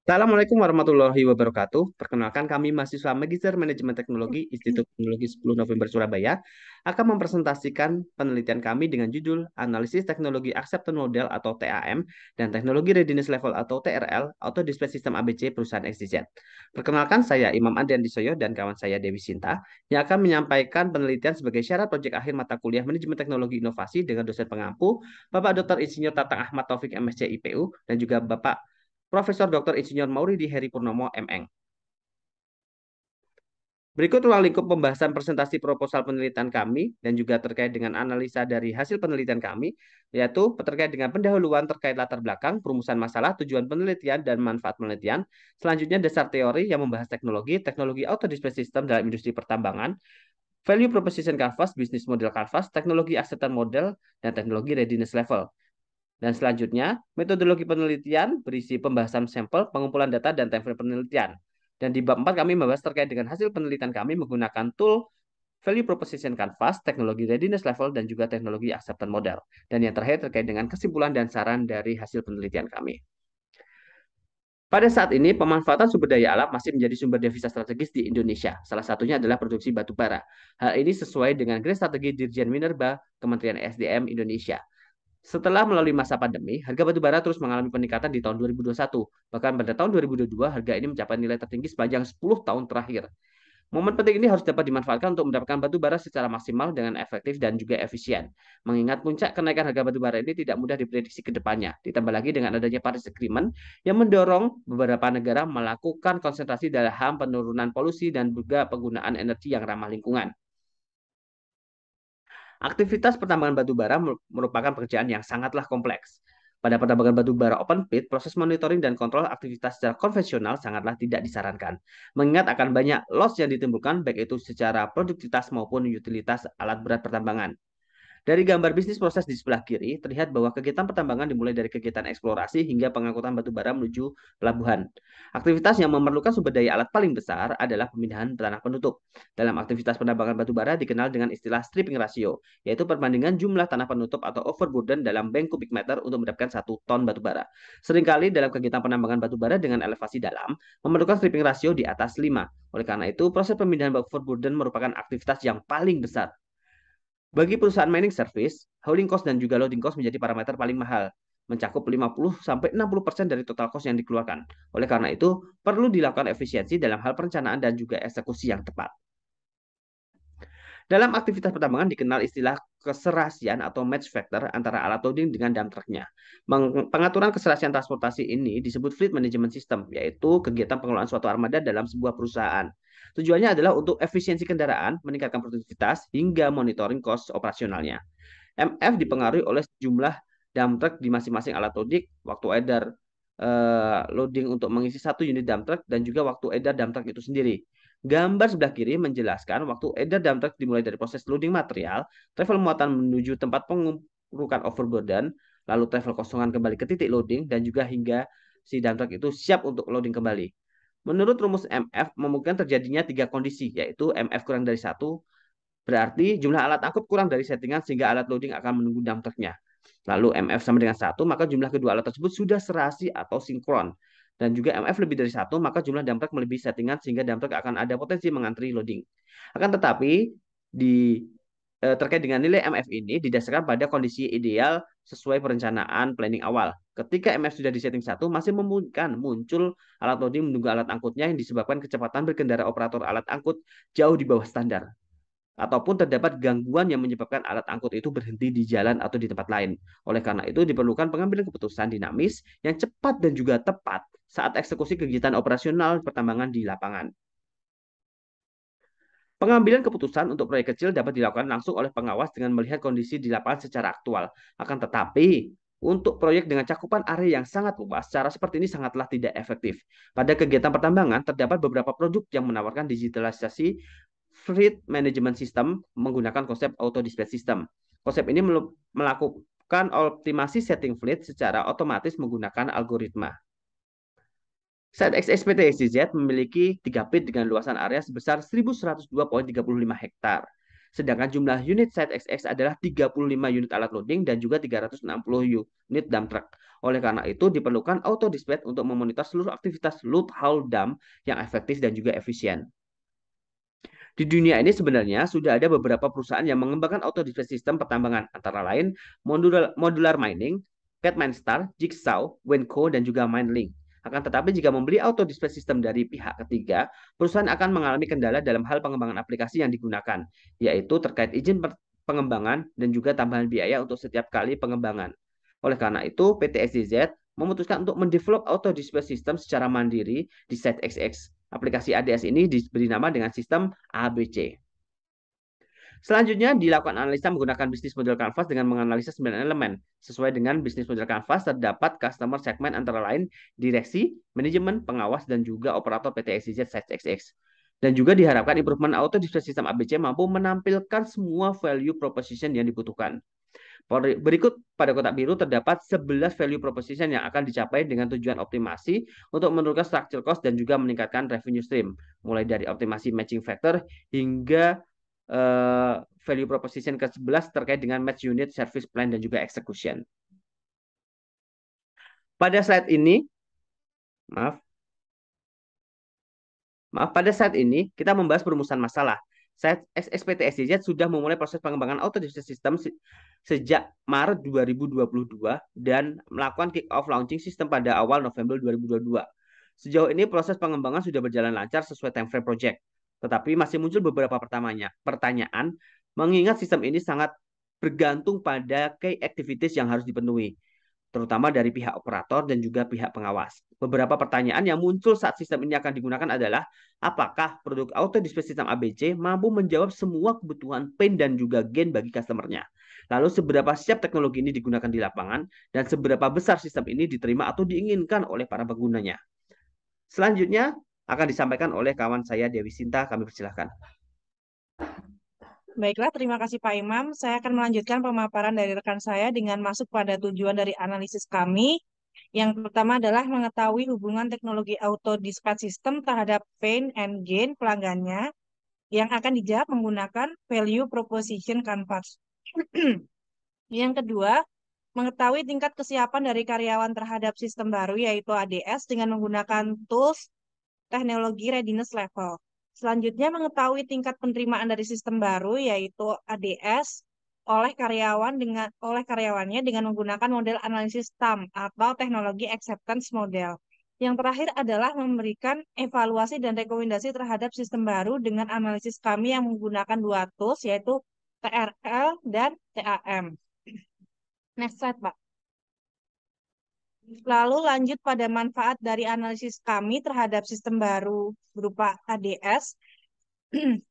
Assalamualaikum warahmatullahi wabarakatuh. Perkenalkan kami mahasiswa Magister Manajemen Teknologi Institut Teknologi 10 November Surabaya akan mempresentasikan penelitian kami dengan judul Analisis Teknologi Acceptance Model atau TAM dan Teknologi Readiness Level atau TRL Auto Display System ABC perusahaan XYZ. Perkenalkan saya Imam Andrian Disoyo dan kawan saya Dewi Sinta yang akan menyampaikan penelitian sebagai syarat proyek akhir mata kuliah Manajemen Teknologi Inovasi dengan dosen pengampu Bapak Dr. Insinyur Tatang Ahmad Taufik MSc IPU dan juga Bapak Profesor Dr. Insinyur Mauridi Heri Purnomo MN. Berikut ruang lingkup pembahasan presentasi proposal penelitian kami dan juga terkait dengan analisa dari hasil penelitian kami, yaitu terkait dengan pendahuluan terkait latar belakang, perumusan masalah, tujuan penelitian, dan manfaat penelitian. Selanjutnya dasar teori yang membahas teknologi auto display system dalam industri pertambangan, value proposition canvas, business model canvas, teknologi acceptance model, dan teknologi readiness level. Dan selanjutnya, metodologi penelitian berisi pembahasan sampel, pengumpulan data, dan timeline penelitian. Dan di bab 4 kami membahas terkait dengan hasil penelitian kami menggunakan tool Value Proposition Canvas, teknologi readiness level, dan juga teknologi acceptance model. Dan yang terakhir terkait dengan kesimpulan dan saran dari hasil penelitian kami. Pada saat ini, pemanfaatan sumber daya alam masih menjadi sumber devisa strategis di Indonesia. Salah satunya adalah produksi batu bara. Hal ini sesuai dengan Grand Strategi Dirjen Minerba Kementerian SDM Indonesia. Setelah melalui masa pandemi, harga batu bara terus mengalami peningkatan di tahun 2021. Bahkan pada tahun 2022, harga ini mencapai nilai tertinggi sepanjang 10 tahun terakhir. Momen penting ini harus dapat dimanfaatkan untuk mendapatkan batu bara secara maksimal dengan efektif dan juga efisien. Mengingat puncak kenaikan harga batu bara ini tidak mudah diprediksi ke depannya. Ditambah lagi dengan adanya Paris Agreement yang mendorong beberapa negara melakukan konsentrasi dalam penurunan polusi dan juga penggunaan energi yang ramah lingkungan. Aktivitas pertambangan batu bara merupakan pekerjaan yang sangatlah kompleks. Pada pertambangan batu bara open pit, proses monitoring dan kontrol aktivitas secara konvensional sangatlah tidak disarankan. Mengingat akan banyak loss yang ditimbulkan, baik itu secara produktivitas maupun utilitas alat berat pertambangan. Dari gambar bisnis proses di sebelah kiri, terlihat bahwa kegiatan pertambangan dimulai dari kegiatan eksplorasi hingga pengangkutan batu bara menuju pelabuhan. Aktivitas yang memerlukan sumber daya alat paling besar adalah pemindahan tanah penutup. Dalam aktivitas penambangan batu bara dikenal dengan istilah stripping ratio, yaitu perbandingan jumlah tanah penutup atau overburden dalam bank kubik meter untuk mendapatkan 1 ton batu bara. Seringkali dalam kegiatan penambangan batu bara dengan elevasi dalam, memerlukan stripping ratio di atas 5. Oleh karena itu, proses pemindahan overburden merupakan aktivitas yang paling besar. Bagi perusahaan mining service, hauling cost dan juga loading cost menjadi parameter paling mahal, mencakup 50-60% dari total cost yang dikeluarkan. Oleh karena itu, perlu dilakukan efisiensi dalam hal perencanaan dan juga eksekusi yang tepat. Dalam aktivitas pertambangan dikenal istilah keserasian atau match factor antara alat loading dengan dump truck-nya. Pengaturan keserasian transportasi ini disebut fleet management system, yaitu kegiatan pengelolaan suatu armada dalam sebuah perusahaan. Tujuannya adalah untuk efisiensi kendaraan, meningkatkan produktivitas, hingga monitoring cost operasionalnya. MF dipengaruhi oleh jumlah dump truck di masing-masing alat loading, waktu edar loading untuk mengisi 1 unit dump truck, dan juga waktu edar dump truck itu sendiri. Gambar sebelah kiri menjelaskan waktu edar dump truck dimulai dari proses loading material, travel muatan menuju tempat pengurukan overburden, lalu travel kosongan kembali ke titik loading, dan juga hingga si dump truck itu siap untuk loading kembali. Menurut rumus MF, memungkinkan terjadinya 3 kondisi, yaitu MF kurang dari 1, berarti jumlah alat angkut kurang dari settingan sehingga alat loading akan menunggu dump truck-nya. Lalu MF sama dengan 1, maka jumlah kedua alat tersebut sudah serasi atau sinkron. Dan juga MF lebih dari 1, maka jumlah dump truck melebihi settingan sehingga dump truck akan ada potensi mengantri loading. Akan tetapi, terkait dengan nilai MF ini didasarkan pada kondisi ideal sesuai perencanaan planning awal. Ketika MF sudah disetting 1, masih memungkinkan muncul alat loading menunggu alat angkutnya yang disebabkan kecepatan berkendara operator alat angkut jauh di bawah standar, ataupun terdapat gangguan yang menyebabkan alat angkut itu berhenti di jalan atau di tempat lain. Oleh karena itu, diperlukan pengambilan keputusan dinamis yang cepat dan juga tepat saat eksekusi kegiatan operasional pertambangan di lapangan. Pengambilan keputusan untuk proyek kecil dapat dilakukan langsung oleh pengawas dengan melihat kondisi di lapangan secara aktual. Akan tetapi, untuk proyek dengan cakupan area yang sangat luas, cara seperti ini sangatlah tidak efektif. Pada kegiatan pertambangan, terdapat beberapa produk yang menawarkan digitalisasi fleet management system menggunakan konsep auto display system. Konsep ini melakukan optimasi setting fleet secara otomatis menggunakan algoritma. Site XSPT XYZ memiliki 3 pit dengan luasan area sebesar 1102,35 hektar. Sedangkan jumlah unit site XX adalah 35 unit alat loading dan juga 360 unit dump truck. Oleh karena itu, diperlukan auto dispatch untuk memonitor seluruh aktivitas load haul dump yang efektif dan juga efisien. Di dunia ini sebenarnya sudah ada beberapa perusahaan yang mengembangkan auto dispatch system pertambangan, antara lain Modular Mining, Catmanstar, Jigsaw, Wenco, dan juga Minelink. Akan tetapi jika membeli auto dispatch system dari pihak ketiga, perusahaan akan mengalami kendala dalam hal pengembangan aplikasi yang digunakan, yaitu terkait izin pengembangan dan juga tambahan biaya untuk setiap kali pengembangan. Oleh karena itu, PT SDZ memutuskan untuk mendevelop auto dispatch system secara mandiri di Site XX. Aplikasi ADS ini diberi nama dengan sistem ABC. Selanjutnya, dilakukan analisa menggunakan bisnis model Canvas dengan menganalisa 9 elemen. Sesuai dengan bisnis model Canvas, terdapat customer segment antara lain direksi, manajemen, pengawas, dan juga operator PT XYZ Site XX. Dan juga diharapkan improvement auto dispatch system ABC mampu menampilkan semua value proposition yang dibutuhkan. Berikut pada kotak biru terdapat 11 value proposition yang akan dicapai dengan tujuan optimasi untuk menurunkan structure cost dan juga meningkatkan revenue stream. Mulai dari optimasi matching factor hingga value proposition ke-11 terkait dengan match unit, service plan, dan juga execution. Pada slide ini, maaf, pada saat ini kita membahas perumusan masalah. SPT SDZ sudah memulai proses pengembangan auto dispatch system sejak Maret 2022 dan melakukan kick off launching sistem pada awal November 2022. Sejauh ini proses pengembangan sudah berjalan lancar sesuai timeframe project. Tetapi masih muncul beberapa pertanyaan mengingat sistem ini sangat bergantung pada key activities yang harus dipenuhi, terutama dari pihak operator dan juga pihak pengawas. Beberapa pertanyaan yang muncul saat sistem ini akan digunakan adalah, apakah produk auto dispatch system ABC mampu menjawab semua kebutuhan pain dan juga gain bagi customer-nya? Lalu seberapa siap teknologi ini digunakan di lapangan dan seberapa besar sistem ini diterima atau diinginkan oleh para penggunanya? Selanjutnya akan disampaikan oleh kawan saya Dewi Sinta, kami persilahkan. Baiklah, terima kasih Pak Imam. Saya akan melanjutkan pemaparan dari rekan saya dengan masuk pada tujuan dari analisis kami. Yang pertama adalah mengetahui hubungan teknologi auto dispatch system terhadap pain and gain pelanggannya yang akan dijawab menggunakan value proposition canvas. Yang kedua, mengetahui tingkat kesiapan dari karyawan terhadap sistem baru yaitu ADS dengan menggunakan tools teknologi readiness level. Selanjutnya, mengetahui tingkat penerimaan dari sistem baru yaitu ADS oleh karyawannya dengan menggunakan model analisis TAM atau teknologi acceptance model. Yang terakhir adalah memberikan evaluasi dan rekomendasi terhadap sistem baru dengan analisis kami yang menggunakan dua tools yaitu TRL dan TAM. Next slide, Pak. Lalu lanjut pada manfaat dari analisis kami terhadap sistem baru berupa ADS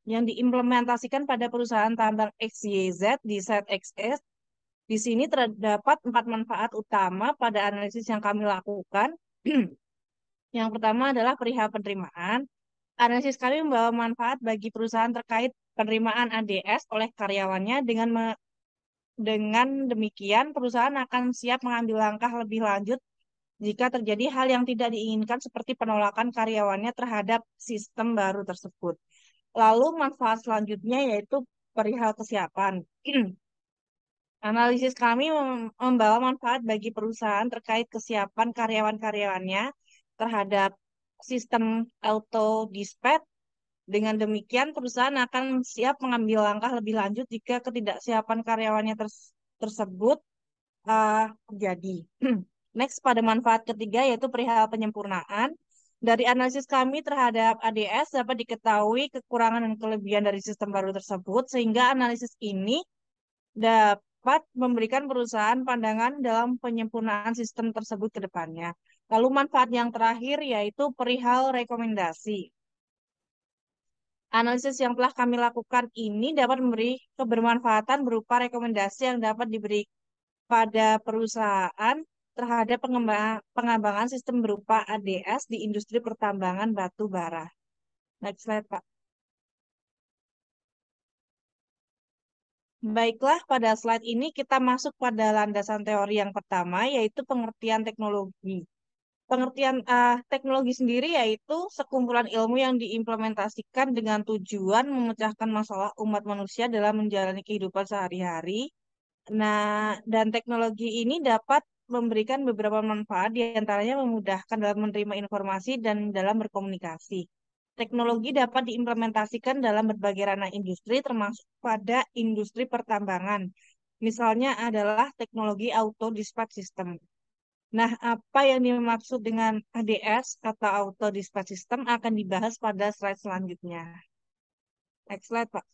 yang diimplementasikan pada perusahaan tambang XYZ di Site XS. Di sini terdapat 4 manfaat utama pada analisis yang kami lakukan. Yang pertama adalah perihal penerimaan. Analisis kami membawa manfaat bagi perusahaan terkait penerimaan ADS oleh karyawannya dengan demikian perusahaan akan siap mengambil langkah lebih lanjut jika terjadi hal yang tidak diinginkan seperti penolakan karyawannya terhadap sistem baru tersebut. Lalu manfaat selanjutnya yaitu perihal kesiapan. Analisis kami membawa manfaat bagi perusahaan terkait kesiapan karyawan-karyawannya terhadap sistem auto dispatch. Dengan demikian, perusahaan akan siap mengambil langkah lebih lanjut jika ketidaksiapan karyawannya tersebut terjadi. Next, pada manfaat ketiga yaitu perihal penyempurnaan. Dari analisis kami terhadap ADS dapat diketahui kekurangan dan kelebihan dari sistem baru tersebut, sehingga analisis ini dapat memberikan perusahaan pandangan dalam penyempurnaan sistem tersebut ke depannya. Lalu manfaat yang terakhir yaitu perihal rekomendasi. Analisis yang telah kami lakukan ini dapat memberi kebermanfaatan berupa rekomendasi yang dapat diberi pada perusahaan terhadap pengembangan sistem berupa ADS di industri pertambangan batu bara. Next slide, Pak. Baiklah, pada slide ini kita masuk pada landasan teori yang pertama, yaitu pengertian teknologi. Pengertian teknologi sendiri yaitu sekumpulan ilmu yang diimplementasikan dengan tujuan memecahkan masalah umat manusia dalam menjalani kehidupan sehari-hari. Nah, dan teknologi ini dapat memberikan beberapa manfaat, di antaranya memudahkan dalam menerima informasi dan dalam berkomunikasi. Teknologi dapat diimplementasikan dalam berbagai ranah industri, termasuk pada industri pertambangan. Misalnya adalah teknologi auto dispatch system. Nah, apa yang dimaksud dengan ADS atau auto dispatch system akan dibahas pada slide selanjutnya. Next slide, Pak.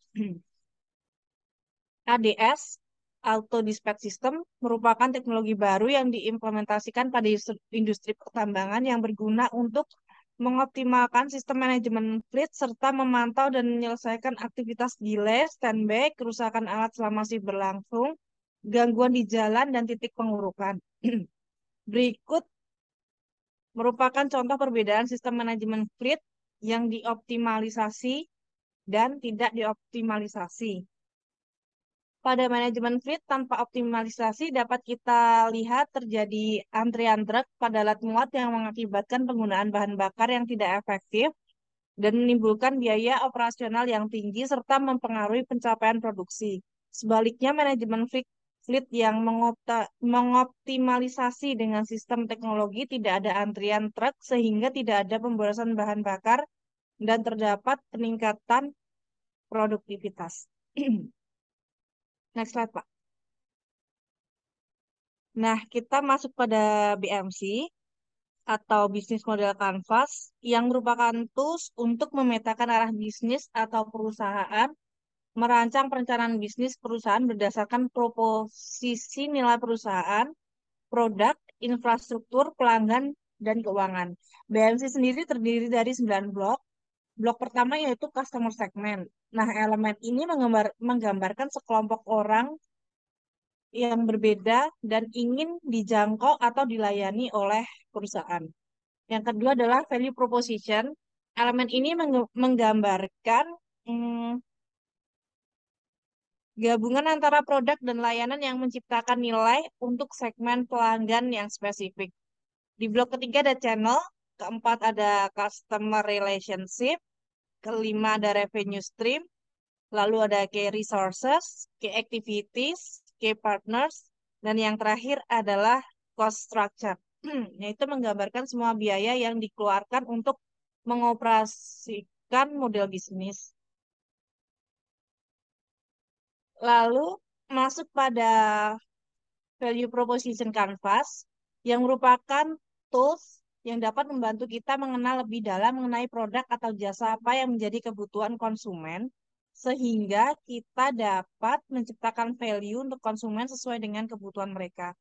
ADS, Auto Dispatch System, merupakan teknologi baru yang diimplementasikan pada industri pertambangan yang berguna untuk mengoptimalkan sistem manajemen fleet serta memantau dan menyelesaikan aktivitas delay, standby, kerusakan alat selama masih berlangsung, gangguan di jalan, dan titik pengurukan. Berikut merupakan contoh perbedaan sistem manajemen fleet yang dioptimalisasi dan tidak dioptimalisasi. Pada manajemen fleet tanpa optimalisasi dapat kita lihat terjadi antrian truk pada alat muat yang mengakibatkan penggunaan bahan bakar yang tidak efektif dan menimbulkan biaya operasional yang tinggi serta mempengaruhi pencapaian produksi. Sebaliknya, manajemen fleet yang mengoptimalisasi dengan sistem teknologi tidak ada antrian truk sehingga tidak ada pemborosan bahan bakar dan terdapat peningkatan produktivitas. Next slide, Pak. Nah, kita masuk pada BMC atau Business Model Canvas yang merupakan tools untuk memetakan arah bisnis atau perusahaan, merancang perencanaan bisnis perusahaan berdasarkan proposisi nilai perusahaan, produk, infrastruktur, pelanggan, dan keuangan. BMC sendiri terdiri dari 9 blok. Blok pertama yaitu customer segment. Nah, elemen ini menggambarkan sekelompok orang yang berbeda dan ingin dijangkau atau dilayani oleh perusahaan. Yang kedua adalah value proposition. Elemen ini menggambarkan gabungan antara produk dan layanan yang menciptakan nilai untuk segmen pelanggan yang spesifik. Di blok ketiga ada channel, keempat ada customer relationship, kelima ada revenue stream, lalu ada key resources, key activities, key partners, dan yang terakhir adalah cost structure, yaitu menggambarkan semua biaya yang dikeluarkan untuk mengoperasikan model bisnis. Lalu masuk pada value proposition canvas yang merupakan tools yang dapat membantu kita mengenal lebih dalam mengenai produk atau jasa apa yang menjadi kebutuhan konsumen, sehingga kita dapat menciptakan value untuk konsumen sesuai dengan kebutuhan mereka.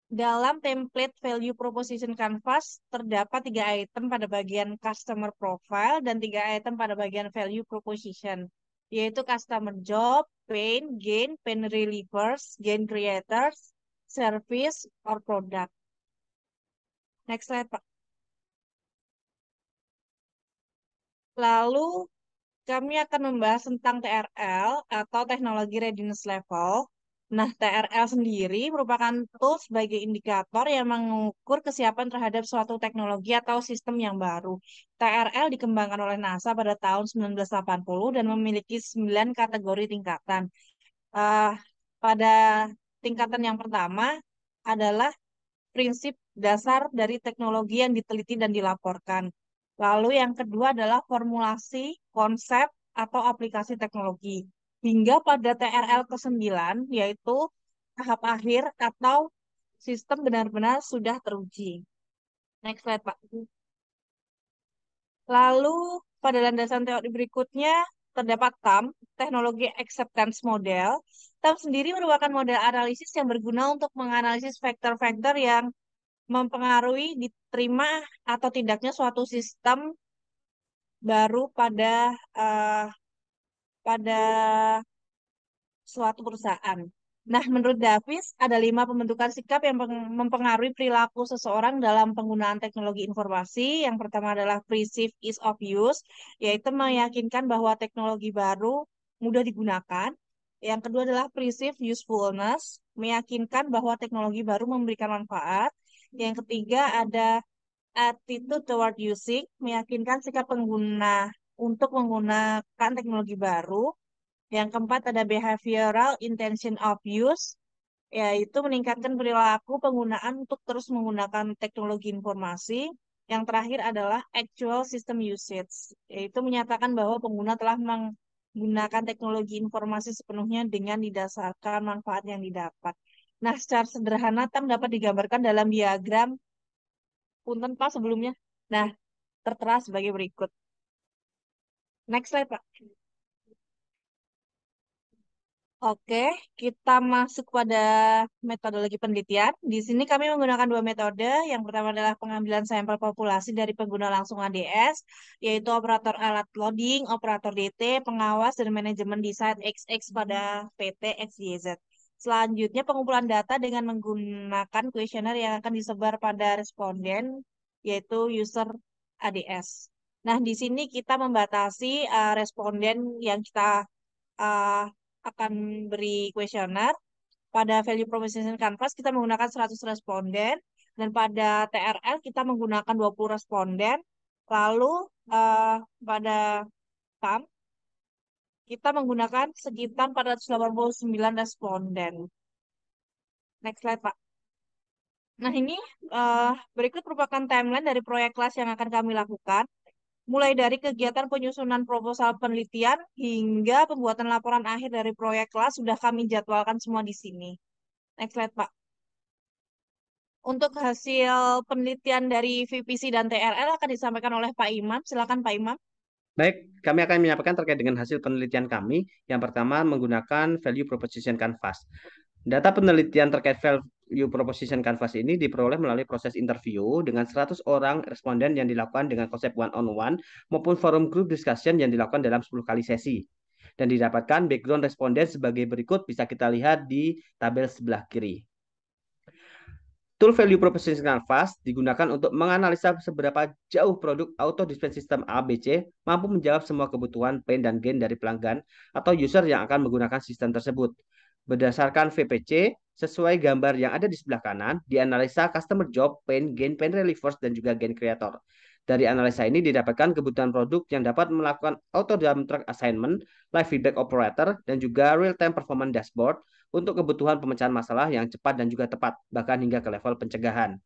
Dalam template value proposition canvas, terdapat 3 item pada bagian customer profile dan 3 item pada bagian value proposition, yaitu customer job, pain relievers, gain creators, service, or product. Next slide, Pak. Lalu, kami akan membahas tentang TRL atau Technology Readiness Level. Nah, TRL sendiri merupakan tools sebagai indikator yang mengukur kesiapan terhadap suatu teknologi atau sistem yang baru. TRL dikembangkan oleh NASA pada tahun 1980 dan memiliki 9 kategori tingkatan. Pada tingkatan yang pertama adalah prinsip dasar dari teknologi yang diteliti dan dilaporkan. Lalu yang kedua adalah formulasi, konsep, atau aplikasi teknologi. Hingga pada TRL ke-9, yaitu tahap akhir atau sistem benar-benar sudah teruji. Next slide, Pak. Lalu pada landasan teori berikutnya terdapat TAM, Teknologi Acceptance Model. TAM sendiri merupakan model analisis yang berguna untuk menganalisis faktor-faktor yang mempengaruhi diterima atau tidaknya suatu sistem baru pada suatu perusahaan. Nah, menurut Davis, ada 5 pembentukan sikap yang mempengaruhi perilaku seseorang dalam penggunaan teknologi informasi. Yang pertama adalah perceived ease of use, yaitu meyakinkan bahwa teknologi baru mudah digunakan. Yang kedua adalah perceived usefulness, meyakinkan bahwa teknologi baru memberikan manfaat. Yang ketiga ada attitude toward using, meyakinkan sikap pengguna untuk menggunakan teknologi baru. Yang keempat ada behavioral intention of use, yaitu meningkatkan perilaku penggunaan untuk terus menggunakan teknologi informasi. Yang terakhir adalah actual system usage, yaitu menyatakan bahwa pengguna telah menggunakan teknologi informasi sepenuhnya dengan didasarkan manfaat yang didapat. Nah, secara sederhana TAM dapat digambarkan dalam diagram punten Pak sebelumnya. Nah, tertera sebagai berikut. Next slide, Pak. Oke, kita masuk pada metodologi penelitian. Di sini kami menggunakan dua metode. Yang pertama adalah pengambilan sampel populasi dari pengguna langsung ADS, yaitu operator alat loading, operator DT, pengawas, dan manajemen di site XX pada PT XYZ. Selanjutnya, pengumpulan data dengan menggunakan kuesioner yang akan disebar pada responden, yaitu user ADS. Nah, di sini kita membatasi responden yang kita uh, akan beri kuesioner. Pada value proposition canvas kita menggunakan 100 responden dan pada TRL kita menggunakan 20 responden. Lalu pada TAM kita menggunakan sekitar 489 responden. Next slide, Pak. Nah, ini berikut merupakan timeline dari proyek kelas yang akan kami lakukan. Mulai dari kegiatan penyusunan proposal penelitian hingga pembuatan laporan akhir dari proyek kelas sudah kami jadwalkan semua di sini. Next slide, Pak. Untuk hasil penelitian dari VPC dan TRL akan disampaikan oleh Pak Imam. Silakan Pak Imam. Baik, kami akan menyampaikan terkait dengan hasil penelitian kami. Yang pertama menggunakan value proposition canvas. Data penelitian terkait value proposition canvas ini diperoleh melalui proses interview dengan 100 orang responden yang dilakukan dengan konsep one-on-one maupun forum group discussion yang dilakukan dalam 10 kali sesi. Dan didapatkan background responden sebagai berikut, bisa kita lihat di tabel sebelah kiri. Tool Value Proposition Canvas digunakan untuk menganalisa seberapa jauh produk auto dispense system ABC mampu menjawab semua kebutuhan pain dan gain dari pelanggan atau user yang akan menggunakan sistem tersebut. Berdasarkan VPC, sesuai gambar yang ada di sebelah kanan, dianalisa customer job, pain relievers, dan juga gain creator. Dari analisa ini didapatkan kebutuhan produk yang dapat melakukan auto dump truck assignment, live feedback operator, dan juga real-time performance dashboard untuk kebutuhan pemecahan masalah yang cepat dan juga tepat, bahkan hingga ke level pencegahan.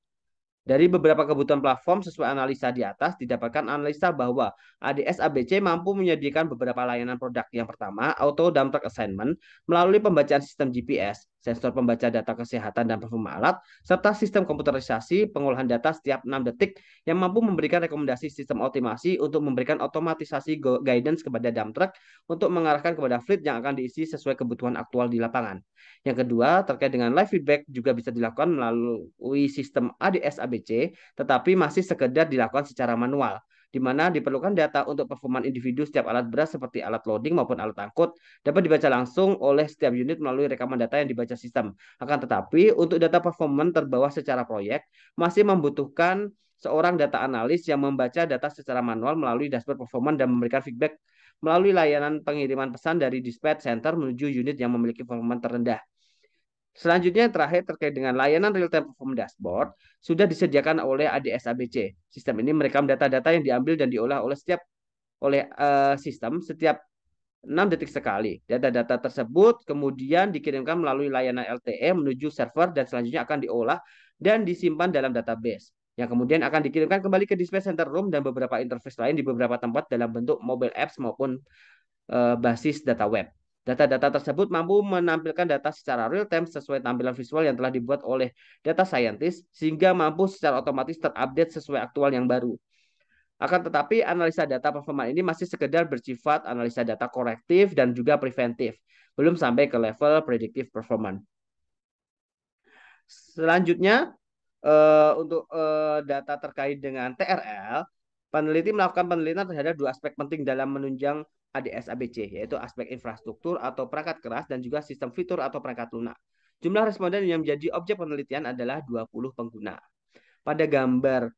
Dari beberapa kebutuhan platform sesuai analisa di atas, didapatkan analisa bahwa ADS ABC mampu menyediakan beberapa layanan produk. Yang pertama, Auto Dump Truck Assignment melalui pembacaan sistem GPS, sensor pembaca data kesehatan dan performa alat, serta sistem komputerisasi pengolahan data setiap 6 detik yang mampu memberikan rekomendasi sistem optimasi untuk memberikan otomatisasi guidance kepada dump truck untuk mengarahkan kepada fleet yang akan diisi sesuai kebutuhan aktual di lapangan. Yang kedua, terkait dengan live feedback juga bisa dilakukan melalui sistem ADS ABC, tetapi masih sekedar dilakukan secara manual, di mana diperlukan data untuk performa individu setiap alat berat seperti alat loading maupun alat angkut dapat dibaca langsung oleh setiap unit melalui rekaman data yang dibaca sistem. Akan tetapi, untuk data performa terbawah secara proyek, masih membutuhkan seorang data analis yang membaca data secara manual melalui dashboard performa dan memberikan feedback melalui layanan pengiriman pesan dari dispatch center menuju unit yang memiliki performa terendah. Selanjutnya terakhir terkait dengan layanan real-time performance dashboard sudah disediakan oleh ADS ABC. Sistem ini merekam data-data yang diambil dan diolah oleh sistem setiap 6 detik sekali. Data-data tersebut kemudian dikirimkan melalui layanan LTE menuju server dan selanjutnya akan diolah dan disimpan dalam database yang kemudian akan dikirimkan kembali ke display center room dan beberapa interface lain di beberapa tempat dalam bentuk mobile apps maupun basis data web. Data-data tersebut mampu menampilkan data secara real-time sesuai tampilan visual yang telah dibuat oleh data scientist sehingga mampu secara otomatis terupdate sesuai aktual yang baru. Akan tetapi analisa data performa ini masih sekedar bersifat analisa data korektif dan juga preventif, belum sampai ke level predictive performance. Selanjutnya, untuk data terkait dengan TRL, peneliti melakukan penelitian terhadap dua aspek penting dalam menunjang ADS ABC, yaitu aspek infrastruktur atau perangkat keras dan juga sistem fitur atau perangkat lunak. Jumlah responden yang menjadi objek penelitian adalah 20 pengguna. Pada gambar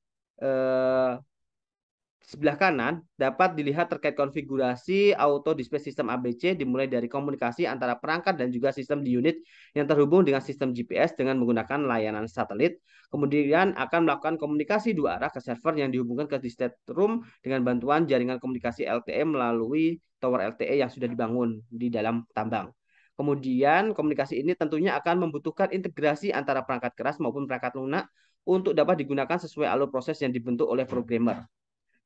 sebelah kanan dapat dilihat terkait konfigurasi auto display sistem ABC dimulai dari komunikasi antara perangkat dan juga sistem di unit yang terhubung dengan sistem GPS dengan menggunakan layanan satelit. Kemudian akan melakukan komunikasi dua arah ke server yang dihubungkan ke display room dengan bantuan jaringan komunikasi LTE melalui tower LTE yang sudah dibangun di dalam tambang. Kemudian komunikasi ini tentunya akan membutuhkan integrasi antara perangkat keras maupun perangkat lunak untuk dapat digunakan sesuai alur proses yang dibentuk oleh programmer.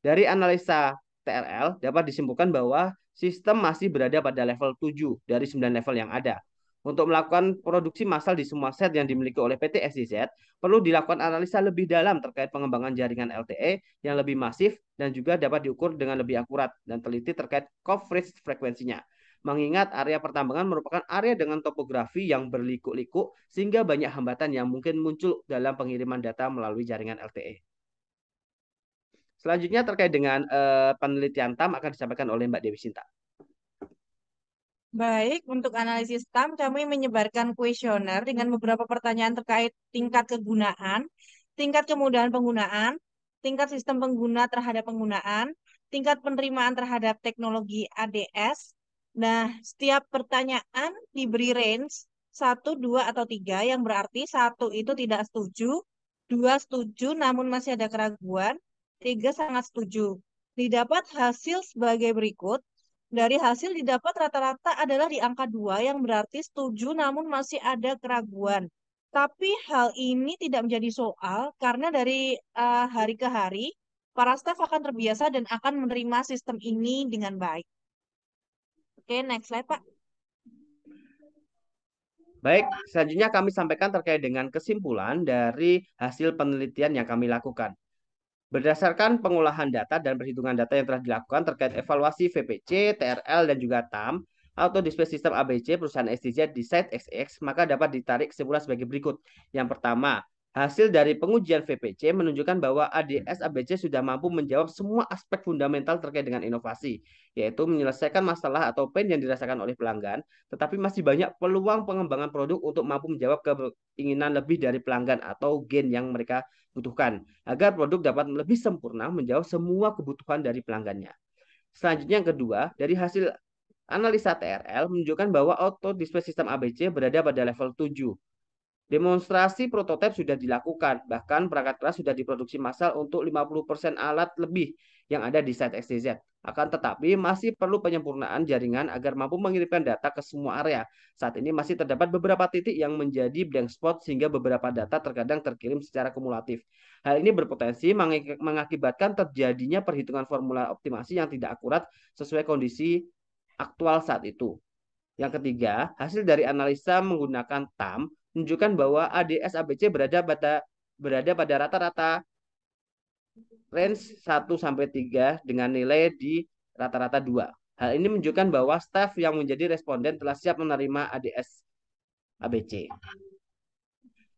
Dari analisa TRL dapat disimpulkan bahwa sistem masih berada pada level 7 dari 9 level yang ada. Untuk melakukan produksi massal di semua set yang dimiliki oleh PT SJZ, perlu dilakukan analisa lebih dalam terkait pengembangan jaringan LTE yang lebih masif dan juga dapat diukur dengan lebih akurat dan teliti terkait coverage frekuensinya. Mengingat area pertambangan merupakan area dengan topografi yang berliku-liku sehingga banyak hambatan yang mungkin muncul dalam pengiriman data melalui jaringan LTE. Selanjutnya terkait dengan penelitian TAM akan disampaikan oleh Mbak Dewi Sinta. Baik, untuk analisis TAM, kami menyebarkan kuesioner dengan beberapa pertanyaan terkait tingkat kegunaan, tingkat kemudahan penggunaan, tingkat sistem pengguna terhadap penggunaan, tingkat penerimaan terhadap teknologi ADS. Nah, setiap pertanyaan diberi range 1, 2, atau 3, yang berarti 1 itu tidak setuju, 2 setuju namun masih ada keraguan, 3 sangat setuju. Didapat hasil sebagai berikut. Dari hasil didapat rata-rata adalah di angka 2 yang berarti setuju namun masih ada keraguan. Tapi hal ini tidak menjadi soal karena dari hari ke hari para staf akan terbiasa dan akan menerima sistem ini dengan baik. Oke, next slide, Pak. Baik, selanjutnya kami sampaikan terkait dengan kesimpulan dari hasil penelitian yang kami lakukan. Berdasarkan pengolahan data dan perhitungan data yang telah dilakukan terkait evaluasi VPC, TRL, dan juga TAM, Auto Display System ABC perusahaan STZ di site XX, maka dapat ditarik kesimpulan sebagai berikut. Yang pertama, hasil dari pengujian VPC menunjukkan bahwa ADS ABC sudah mampu menjawab semua aspek fundamental terkait dengan inovasi, yaitu menyelesaikan masalah atau pain yang dirasakan oleh pelanggan, tetapi masih banyak peluang pengembangan produk untuk mampu menjawab keinginan lebih dari pelanggan atau gain yang mereka butuhkan, agar produk dapat lebih sempurna menjawab semua kebutuhan dari pelanggannya. Selanjutnya yang kedua, dari hasil analisa TRL menunjukkan bahwa auto display system ABC berada pada level 7. Demonstrasi prototipe sudah dilakukan, bahkan perangkat keras sudah diproduksi massal untuk 50% alat lebih yang ada di site XTZ. Akan tetapi masih perlu penyempurnaan jaringan agar mampu mengirimkan data ke semua area. Saat ini masih terdapat beberapa titik yang menjadi blank spot sehingga beberapa data terkadang terkirim secara kumulatif. Hal ini berpotensi mengakibatkan terjadinya perhitungan formula optimasi yang tidak akurat sesuai kondisi aktual saat itu. Yang ketiga, hasil dari analisa menggunakan TAM menunjukkan bahwa ADS ABC berada pada rata-rata range 1 sampai 3 dengan nilai di rata-rata 2. Hal ini menunjukkan bahwa staf yang menjadi responden telah siap menerima ADS ABC.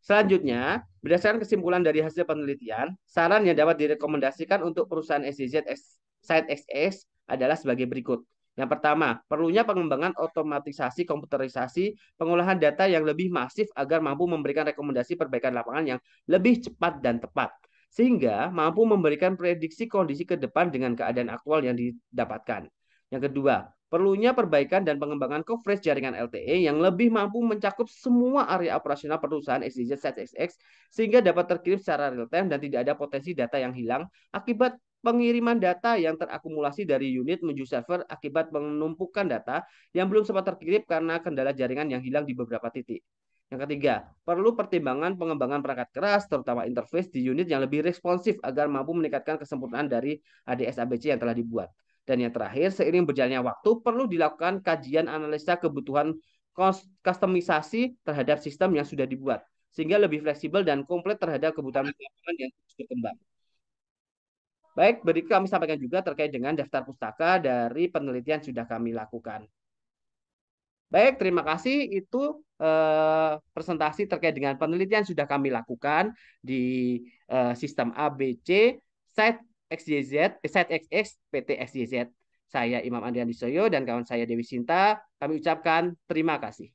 Selanjutnya, berdasarkan kesimpulan dari hasil penelitian, saran yang dapat direkomendasikan untuk perusahaan SDZ Site XS adalah sebagai berikut. Yang pertama, perlunya pengembangan otomatisasi komputerisasi pengolahan data yang lebih masif agar mampu memberikan rekomendasi perbaikan lapangan yang lebih cepat dan tepat, sehingga mampu memberikan prediksi kondisi ke depan dengan keadaan aktual yang didapatkan. Yang kedua, perlunya perbaikan dan pengembangan coverage jaringan LTE yang lebih mampu mencakup semua area operasional perusahaan SDZ SX sehingga dapat terkirim secara real time dan tidak ada potensi data yang hilang akibat pengiriman data yang terakumulasi dari unit menuju server akibat penumpukan data yang belum sempat terkirim karena kendala jaringan yang hilang di beberapa titik. Yang ketiga, perlu pertimbangan pengembangan perangkat keras, terutama interface di unit yang lebih responsif agar mampu meningkatkan kesempurnaan dari ADS ABC yang telah dibuat. Dan yang terakhir, seiring berjalannya waktu, perlu dilakukan kajian analisa kebutuhan kustomisasi terhadap sistem yang sudah dibuat, sehingga lebih fleksibel dan komplit terhadap kebutuhan lapangan yang terus berkembang. Baik, berikut kami sampaikan juga terkait dengan daftar pustaka dari penelitian yang sudah kami lakukan. Baik, terima kasih. Itu presentasi terkait dengan penelitian yang sudah kami lakukan di sistem ABC, site XYZ, site XX, PT XYZ. Saya Imam Andrian Disoyo dan kawan saya Dewi Sinta. Kami ucapkan terima kasih.